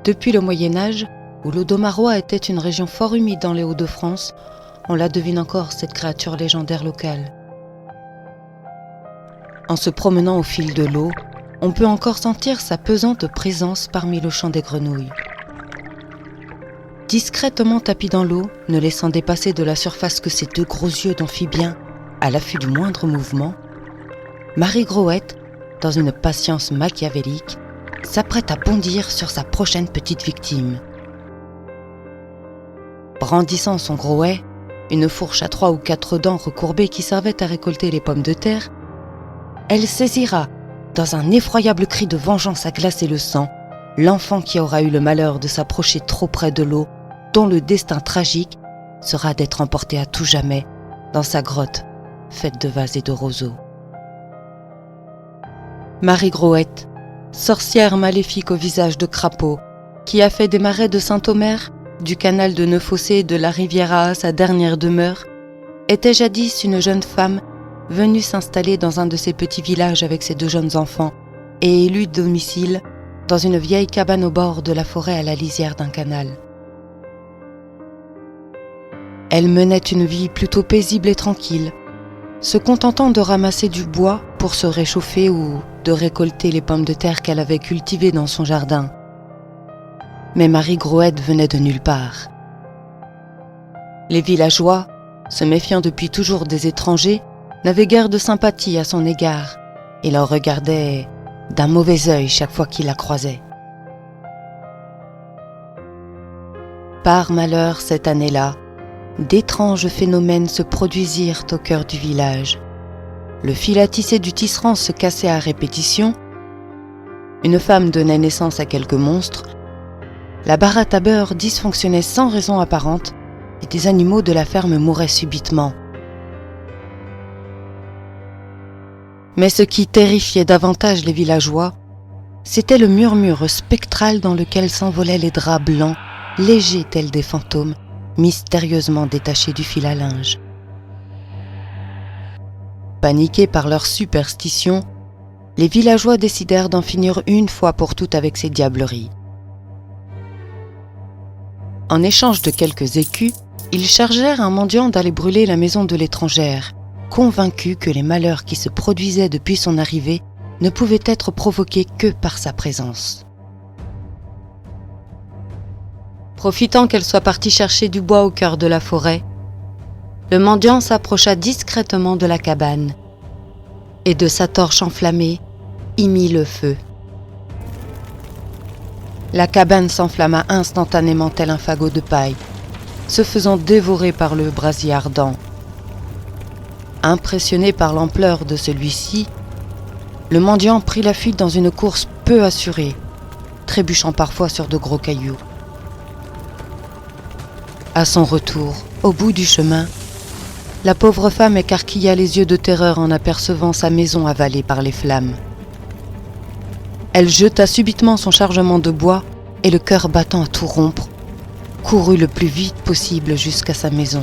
Depuis le Moyen-Âge, où l'Audomarois était une région fort humide dans les Hauts-de-France, on la devine encore, cette créature légendaire locale. En se promenant au fil de l'eau, on peut encore sentir sa pesante présence parmi le chant des grenouilles. Discrètement tapis dans l'eau, ne laissant dépasser de la surface que ses 2 gros yeux d'amphibien, à l'affût du moindre mouvement, Marie Grouët, dans une patience machiavélique, s'apprête à bondir sur sa prochaine petite victime. Brandissant son grouet, une fourche à 3 ou 4 dents recourbées qui servait à récolter les pommes de terre, elle saisira, dans un effroyable cri de vengeance à glacer le sang, l'enfant qui aura eu le malheur de s'approcher trop près de l'eau, dont le destin tragique sera d'être emporté à tout jamais dans sa grotte faite de vases et de roseaux. Marie Grouët, sorcière maléfique au visage de crapaud, qui a fait des marais de Saint-Omer, du canal de Neuffossé et de la rivière à sa dernière demeure, était jadis une jeune femme venue s'installer dans un de ses petits villages avec ses 2 jeunes enfants et élu domicile dans une vieille cabane au bord de la forêt à la lisière d'un canal. Elle menait une vie plutôt paisible et tranquille, se contentant de ramasser du bois pour se réchauffer ou de récolter les pommes de terre qu'elle avait cultivées dans son jardin. Mais Marie Grouët venait de nulle part. Les villageois, se méfiant depuis toujours des étrangers, n'avaient guère de sympathie à son égard et la regardaient d'un mauvais œil chaque fois qu'ils la croisaient. Par malheur, cette année-là, d'étranges phénomènes se produisirent au cœur du village. Le fil à tisser du tisserand se cassait à répétition, une femme donnait naissance à quelques monstres, la baratte à beurre dysfonctionnait sans raison apparente et des animaux de la ferme mouraient subitement. Mais ce qui terrifiait davantage les villageois, c'était le murmure spectral dans lequel s'envolaient les draps blancs, légers tels des fantômes, mystérieusement détachés du fil à linge. Paniqués par leur superstition, les villageois décidèrent d'en finir une fois pour toutes avec ces diableries. En échange de quelques écus, ils chargèrent un mendiant d'aller brûler la maison de l'étrangère, convaincus que les malheurs qui se produisaient depuis son arrivée ne pouvaient être provoqués que par sa présence. Profitant qu'elle soit partie chercher du bois au cœur de la forêt, le mendiant s'approcha discrètement de la cabane et de sa torche enflammée y mit le feu. La cabane s'enflamma instantanément tel un fagot de paille, se faisant dévorer par le brasier ardent. Impressionné par l'ampleur de celui-ci, le mendiant prit la fuite dans une course peu assurée, trébuchant parfois sur de gros cailloux. À son retour, au bout du chemin, la pauvre femme écarquilla les yeux de terreur en apercevant sa maison avalée par les flammes. Elle jeta subitement son chargement de bois et, le cœur battant à tout rompre, courut le plus vite possible jusqu'à sa maison.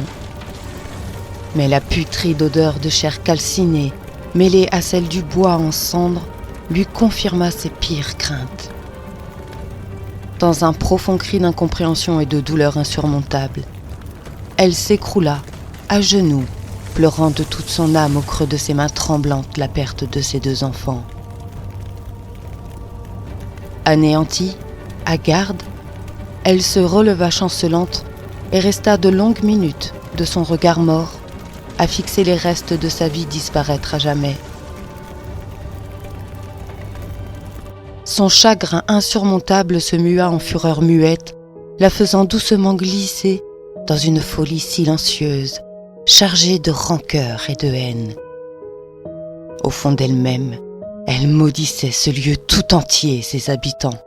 Mais la putride odeur de chair calcinée, mêlée à celle du bois en cendres, lui confirma ses pires craintes. Dans un profond cri d'incompréhension et de douleur insurmontable, elle s'écroula, à genoux, pleurant de toute son âme au creux de ses mains tremblantes la perte de ses 2 enfants. Anéantie, hagarde, elle se releva chancelante et resta de longues minutes, de son regard mort, à fixer les restes de sa vie disparaître à jamais. Son chagrin insurmontable se mua en fureur muette, la faisant doucement glisser dans une folie silencieuse, chargée de rancœur et de haine. Au fond d'elle-même, elle maudissait ce lieu tout entier et ses habitants.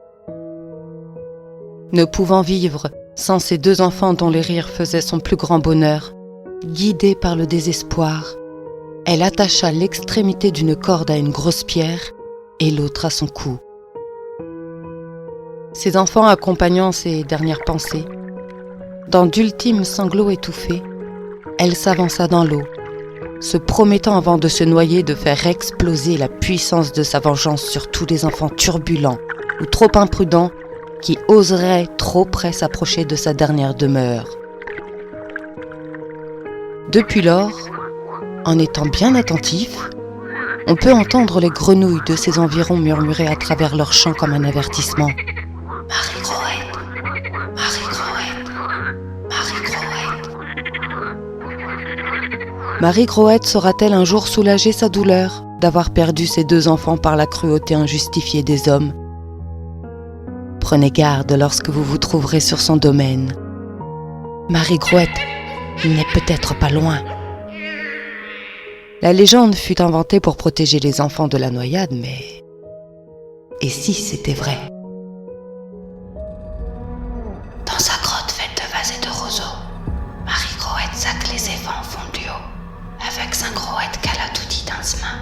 Ne pouvant vivre sans ses 2 enfants dont les rires faisaient son plus grand bonheur, guidée par le désespoir, elle attacha l'extrémité d'une corde à une grosse pierre et l'autre à son cou. Ses enfants accompagnant ses dernières pensées, dans d'ultimes sanglots étouffés, elle s'avança dans l'eau, se promettant avant de se noyer de faire exploser la puissance de sa vengeance sur tous les enfants turbulents ou trop imprudents qui oserait trop près s'approcher de sa dernière demeure. Depuis lors, en étant bien attentif, on peut entendre les grenouilles de ces environs murmurer à travers leurs chants comme un avertissement. Marie Croette, Marie Croette, Marie Croette. Marie Croette saura-t-elle un jour soulager sa douleur d'avoir perdu ses 2 enfants par la cruauté injustifiée des hommes? Prenez garde lorsque vous vous trouverez sur son domaine. Marie Croette n'est peut-être pas loin. La légende fut inventée pour protéger les enfants de la noyade, mais... Et si c'était vrai? Dans sa grotte faite de vases et de roseaux, Marie Croette sac les évents font du haut, avec 5 croettes qu'elle a tout dit dans ce main.